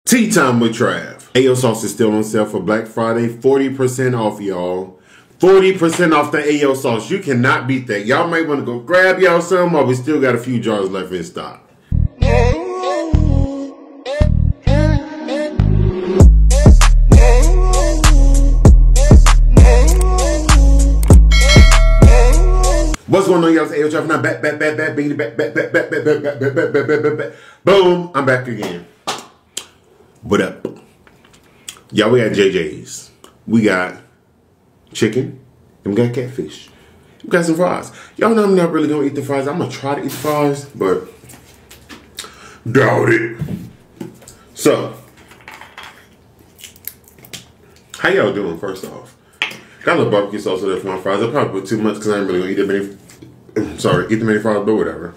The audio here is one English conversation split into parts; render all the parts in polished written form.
Tea time with Trav. Ayoosauce is still on sale for Black Friday. 40% off, y'all. 40% off the Ayoosauce. You cannot beat that. Y'all might want to go grab y'all some, or we still got a few jars left in stock. What's going on, y'all? It's Ayoosauce. Now back, boom, I'm back again. What up? Y'all, we got JJ's. We got chicken. And we got catfish. We got some fries. Y'all know I'm not really gonna eat the fries. I'm gonna try to eat the fries, but doubt it. So, how y'all doing, first off? Got a little barbecue sauce there for my fries. I'll probably put too much because I ain't really gonna eat that many. Eat the many fries, but whatever.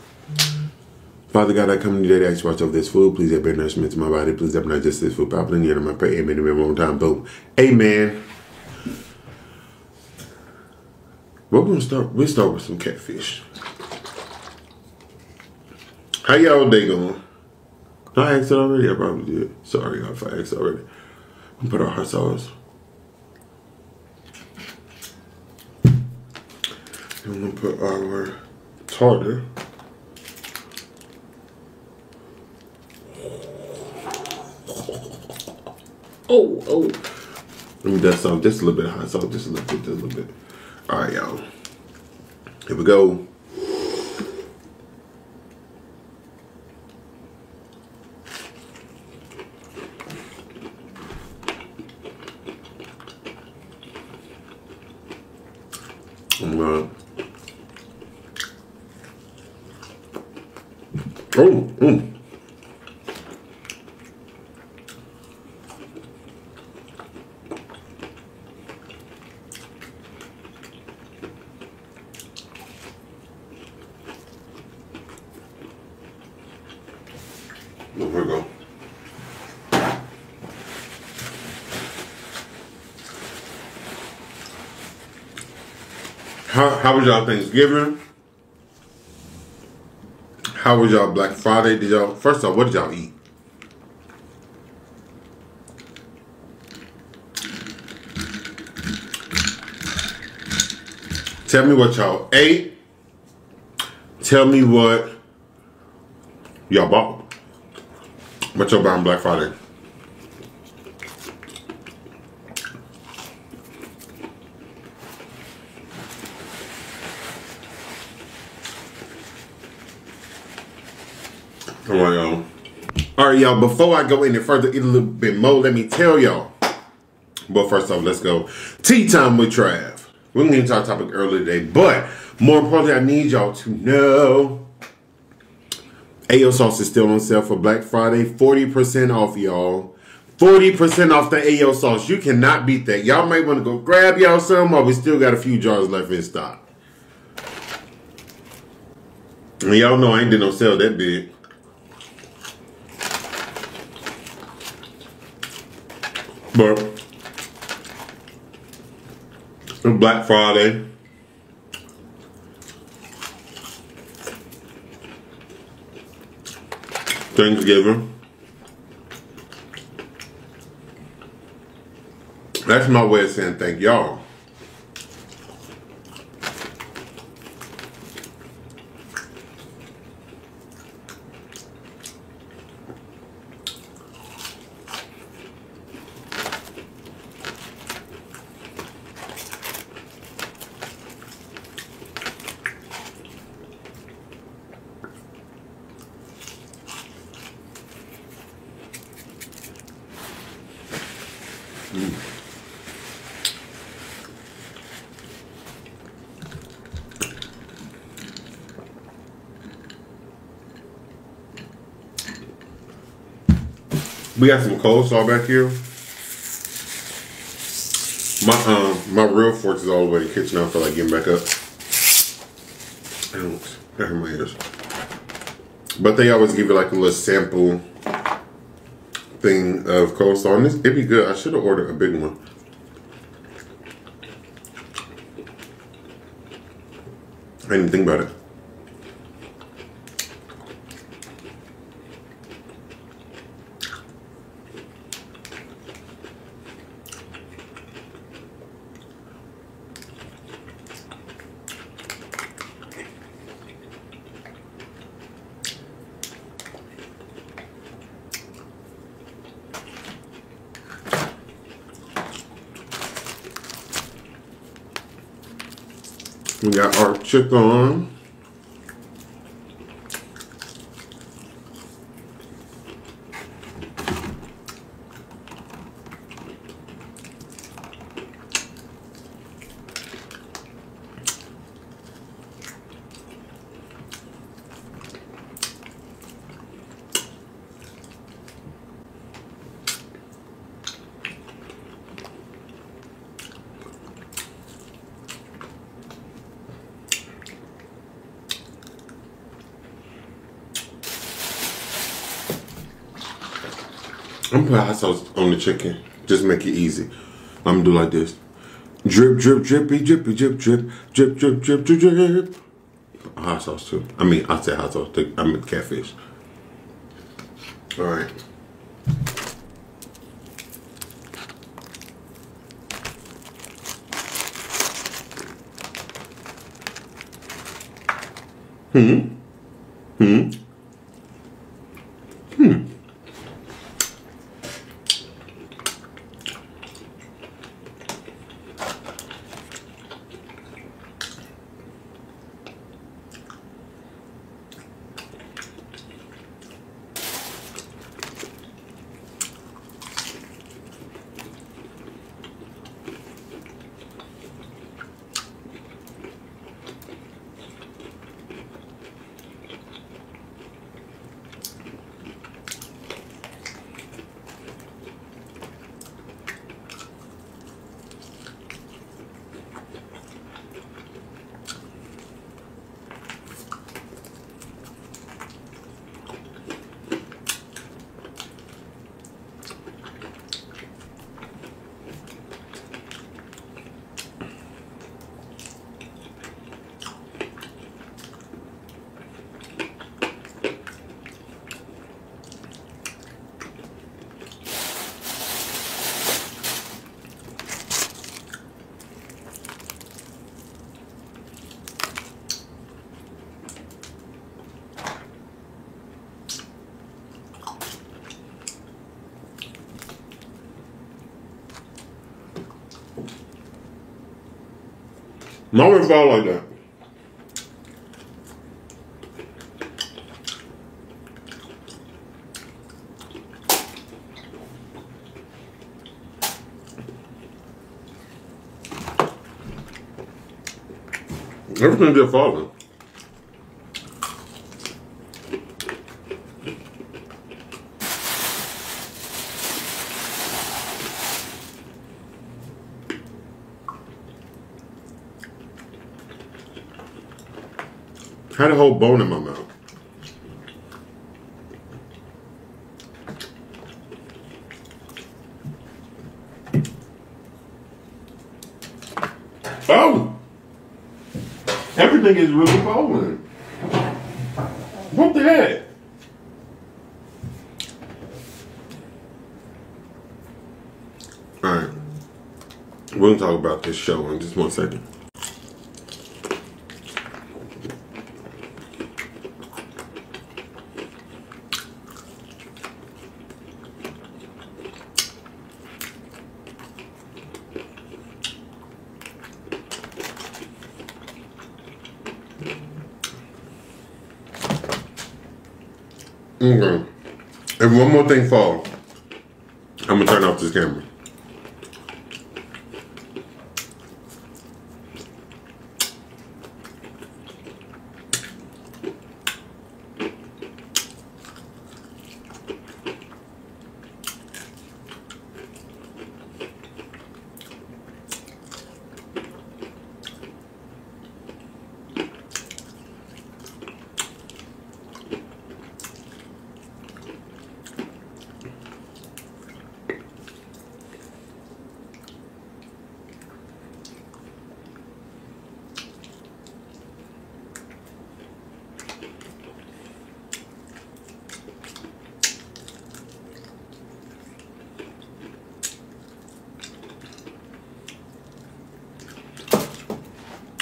Father God, I come today to ask you to watch over this food. Please have better nourishment to my body. Please have not just this food. Pop it in the end of my prayer. Amen. Amen. One time. Boom. Amen. We're gonna start. We'll start with some catfish. How y'all day going? I asked it already. I probably did. Sorry, y'all, if I asked already. I'm gonna put our hot sauce. I'm gonna put our tartar. Oh. Let me dust off just a little bit of hot sauce, just a little bit. All right, y'all. Here we go. I'm gonna. Oh. Here we go. How was y'all Thanksgiving? How was y'all Black Friday? First off, what did y'all eat? Tell me what y'all ate. Tell me what y'all bought. What y'all buying Black Friday? Come on, y'all. Alright, y'all, before I go any further, eat a little bit more, let me tell y'all. But first off, let's go. Tea time with Trav. We're going to get into our topic earlier today, but more importantly, I need y'all to know Ayoosauce is still on sale for Black Friday. 40% off, y'all. 40% off the Ayoosauce. You cannot beat that. Y'all might want to go grab y'all some, or we still got a few jars left in stock. And y'all know I ain't did no sale that big. But it's Black Friday. Thanksgiving. That's my way of saying thank y'all. We got some coleslaw back here. My real fork is all the way in the kitchen. I feel like getting back up. Ouch, that hurt my ears. But they always give you like a little sample thing of coleslaw, and it'd be good. I should have ordered a big one. I didn't even think about it. We got our chicken. I'm gonna put hot sauce on the chicken. Just make it easy. I'm gonna do like this. Drip, drip, drippy, drippy, drip, drip, drip, drip, drip, drip, drip. Hot sauce too. I mean, I said hot sauce. I meant catfish. All right. Never fall like that. Everything just falling. Had a whole bone in my mouth. Oh! Everything is really falling. What the heck? Alright. We're going to talk about this show in just 1 second. Okay. If one more thing falls, I'm gonna turn off this camera.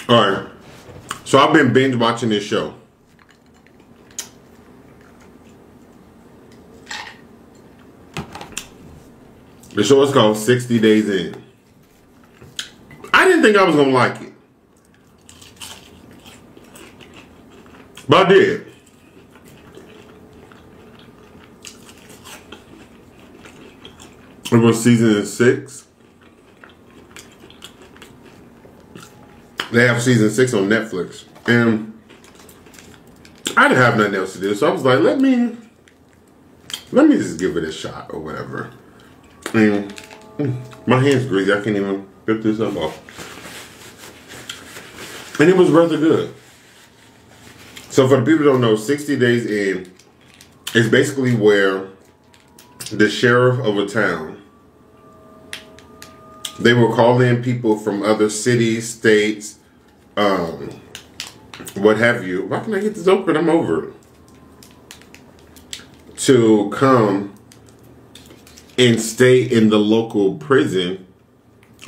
Alright, so I've been binge watching this show. The show is called 60 Days In. I didn't think I was going to like it. But I did. It was season 6. They have season 6 on Netflix. And I didn't have nothing else to do. So I was like, let me just give it a shot or whatever. And my hand's greasy. I can't even get this up off. And it was rather good. So for the people who don't know, 60 Days In is basically where the sheriff of a town, they will call in people from other cities, states, what have you. Why can't I get this open? I'm over it. To come and stay in the local prison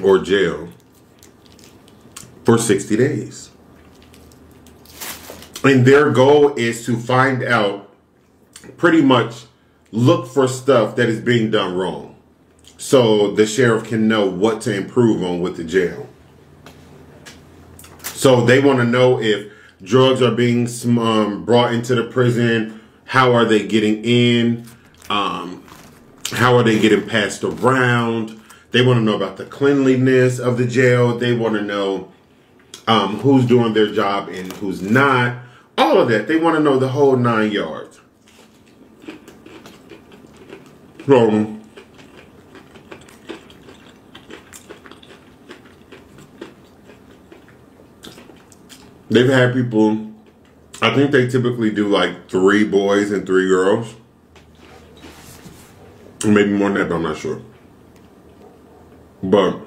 or jail for 60 days. And their goal is to find out, pretty much look for stuff that is being done wrong, so the sheriff can know what to improve on with the jail. So they want to know if drugs are being brought into the prison, how are they getting in, how are they getting passed around. They want to know about the cleanliness of the jail. They want to know who's doing their job and who's not. All of that. They want to know the whole 9 yards. So they've had people, I think they typically do like 3 boys and 3 girls. Maybe more than that, but I'm not sure. But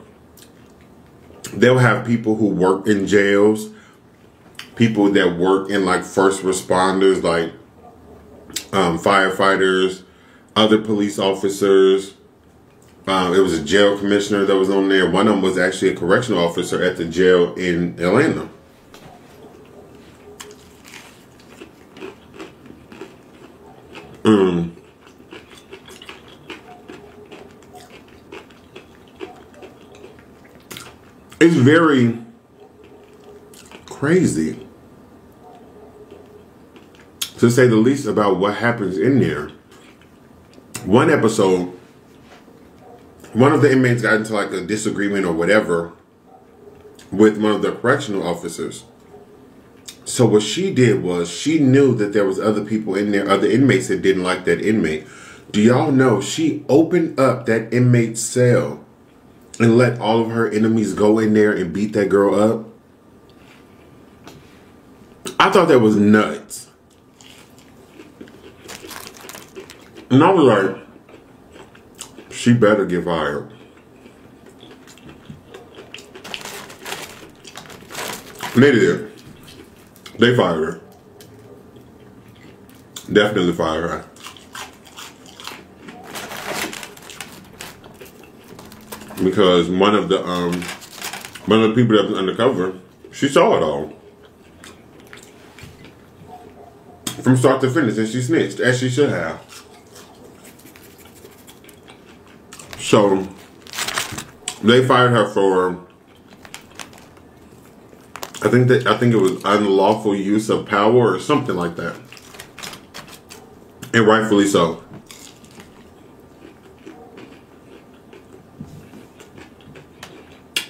they'll have people who work in jails, people that work in like first responders, like firefighters, other police officers. It was a jail commissioner that was on there. One of them was actually a correctional officer at the jail in Atlanta. It's very crazy, to say the least, about what happens in there. One episode, one of the inmates got into like a disagreement or whatever with one of the correctional officers. So what she did was, she knew that there was other people in there, other inmates that didn't like that inmate. Do y'all know she opened up that inmate's cell and let all of her enemies go in there and beat that girl up? I thought that was nuts. And I was like, she better get fired. And they did. They fired her. Definitely fired her. Because one of the people that was undercover, she saw it all from start to finish, and she snitched, as she should have. So they fired her for, I think it was unlawful use of power or something like that, and rightfully so.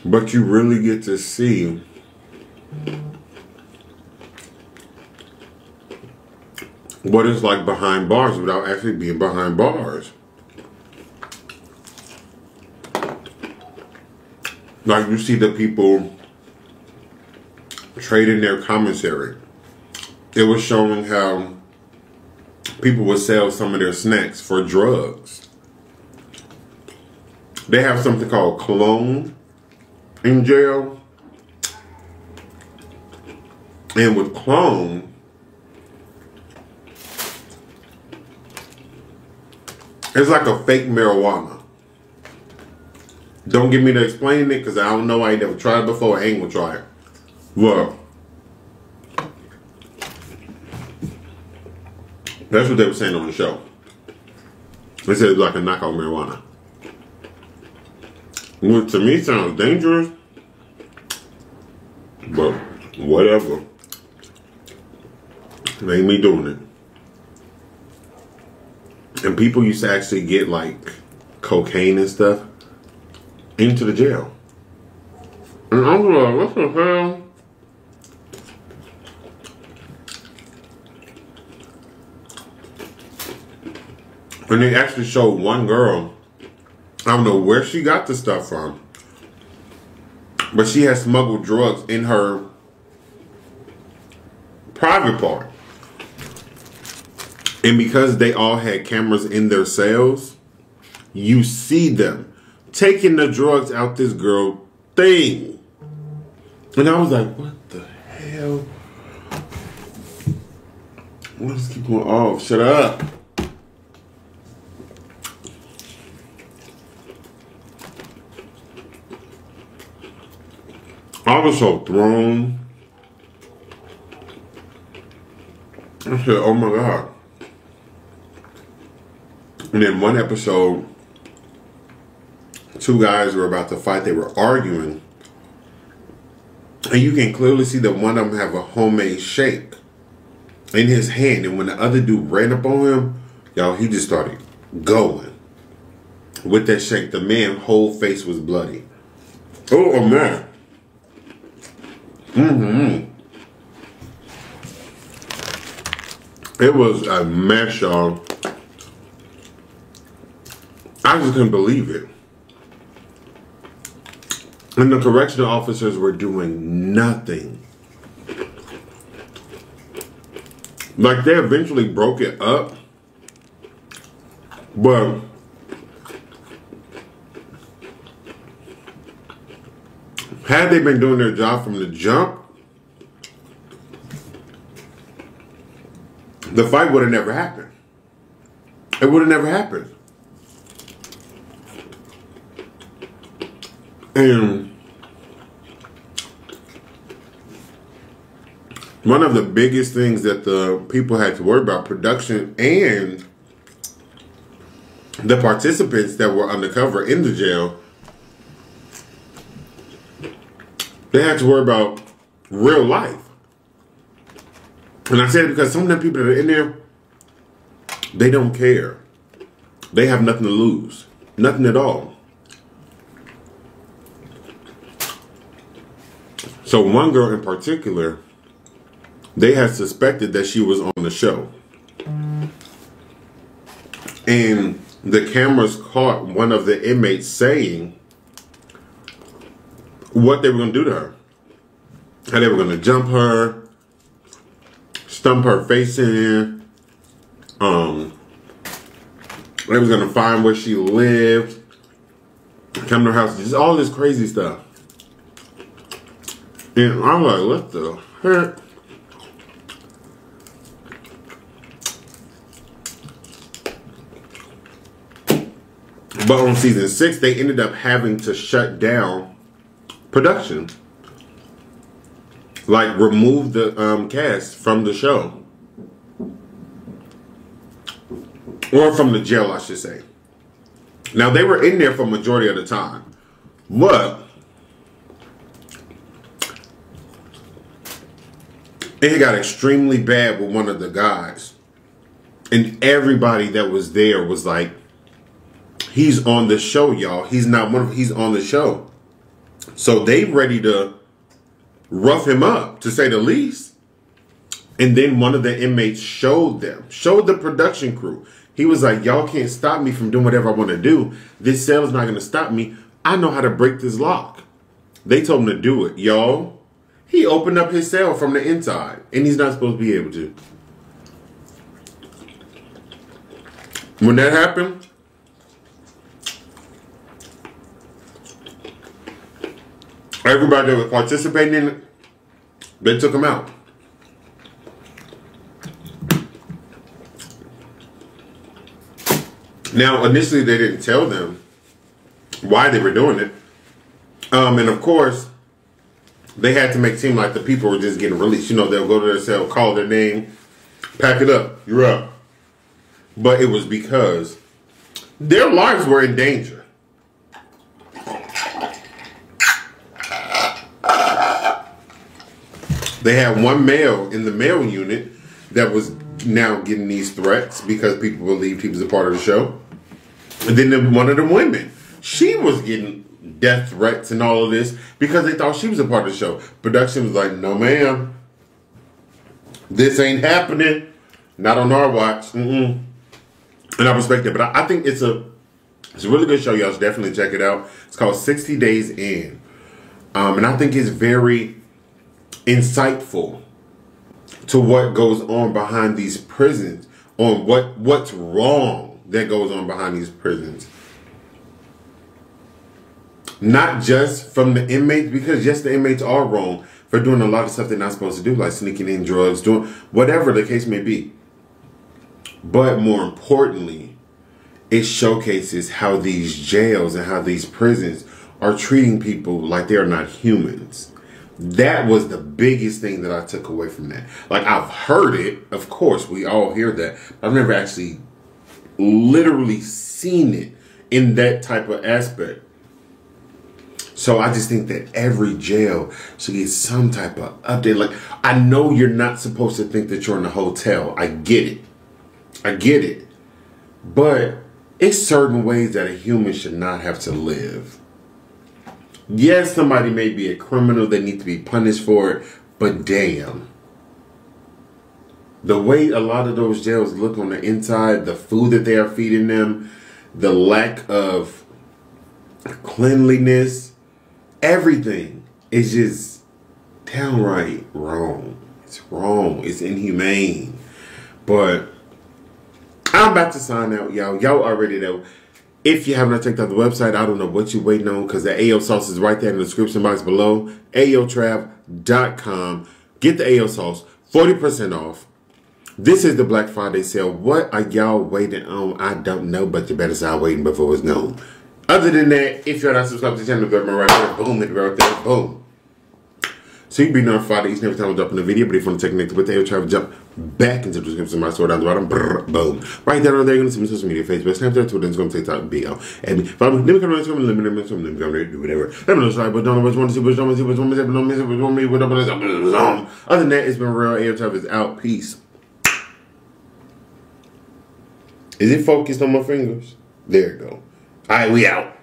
But you really get to see what it's like behind bars without actually being behind bars. Like, you see the people trading their commissary. It was showing how people would sell some of their snacks for drugs. They have something called cologne in jail. And with clone, it's like a fake marijuana. Don't get me to explain it, because I don't know. I ain't never tried it before. I ain't gonna try it. Well, that's what they were saying on the show. They said it was like a knockout marijuana. Which to me sounds dangerous, but whatever. It ain't me doing it. And people used to actually get like cocaine and stuff into the jail. And I'm like, what the hell? And they actually showed one girl, I don't know where she got the stuff from, but she had smuggled drugs in her private part. And because they all had cameras in their cells, you see them taking the drugs out this girl thing. And I was like, what the hell? Let's keep going off. Shut up. I was so thrown. I said, oh my God. And then one episode, two guys were about to fight. They were arguing. And you can clearly see that one of them have a homemade shake in his hand. And when the other dude ran up on him, y'all, he just started going with that shake. The man's whole face was bloody. Oh, man. It was a mess, y'all. I just couldn't believe it. And the correctional officers were doing nothing. Like, they eventually broke it up. But had they been doing their job from the jump, the fight would have never happened. It would have never happened. And one of the biggest things that the people had to worry about, production and the participants that were undercover in the jail, they had to worry about real life. And I said it because some of the people that are in there, they don't care. They have nothing to lose. Nothing at all. So one girl in particular, they had suspected that she was on the show. And the cameras caught one of the inmates saying what they were going to do to her. How they were going to jump her, stump her face in. They was going to find where she lived, come to her house, just all this crazy stuff. And I'm like, what the heck? But on season 6, they ended up having to shut down production. Like, remove the cast from the show. Or from the jail, I should say. Now, they were in there for majority of the time. But it got extremely bad with one of the guys. And everybody that was there was like, he's on the show, y'all. He's not one of them. He's on the show. So they ready to rough him up, to say the least. And then one of the inmates showed the production crew. He was like, y'all can't stop me from doing whatever I want to do. This cell is not going to stop me. I know how to break this lock. They told him to do it. Y'all, he opened up his cell from the inside. And he's not supposed to be able to. When that happened, everybody that was participating in it, they took him out. Now, initially, they didn't tell them why they were doing it. And of course, they had to make it seem like the people were just getting released. You know, they'll go to their cell, call their name, pack it up, you're up. But it was because their lives were in danger. They had one male in the male unit that was now getting these threats because people believed he was a part of the show. And then one of the women, she was getting death threats and all of this because they thought she was a part of the show. Production was like, no ma'am, this ain't happening. Not on our watch. And I respect it. But I think it's a really good show. Y'all should definitely check it out. It's called 60 Days In. And I think it's very insightful to what goes on behind these prisons, on what's wrong that goes on behind these prisons. Not just from the inmates, because yes, the inmates are wrong for doing a lot of stuff they're not supposed to do, like sneaking in drugs, doing whatever the case may be. But more importantly, it showcases how these jails and how these prisons are treating people like they are not humans. That was the biggest thing that I took away from that. Like, I've heard it, of course, we all hear that. I've never actually literally seen it in that type of aspect. So I just think that every jail should get some type of update. Like, I know you're not supposed to think that you're in a hotel. I get it. I get it. But it's certain ways that a human should not have to live. Yes, somebody may be a criminal. They need to be punished for it. But damn. The way a lot of those jails look on the inside, the food that they are feeding them, the lack of cleanliness, everything is just downright wrong. It's wrong. It's inhumane. But I'm about to sign out, y'all. Y'all already know. If you have not checked out the website, I don't know what you're waiting on, because the Ayoosauce is right there in the description box below. ayotrav.com. Get the Ayoosauce. 40% off. This is the Black Friday sale. What are y'all waiting on? I don't know, but you better start waiting before it's known. Other than that, if you're not subscribed to the channel, go right there. Boom, hit it right there. Boom. So you can be notified each and every time I drop in a video. But if you want to take connected with the Ayotrav, jump back into the description of my store down the bottom. Brrr, boom. Right there, on there, you're going to see me on social media, Facebook, Snapchat, Twitter, Instagram, TikTok, BL. And follow me. Let me come on Instagram, let me come do whatever. Let me know, sorry, but don't know what you want to see, what you want to see, what you want to see, what you want to see, what you want me, what you want me. Other than that, it's been real. Ayotrav is out. Peace. Is it focused on my fingers? There you go. All right, we out.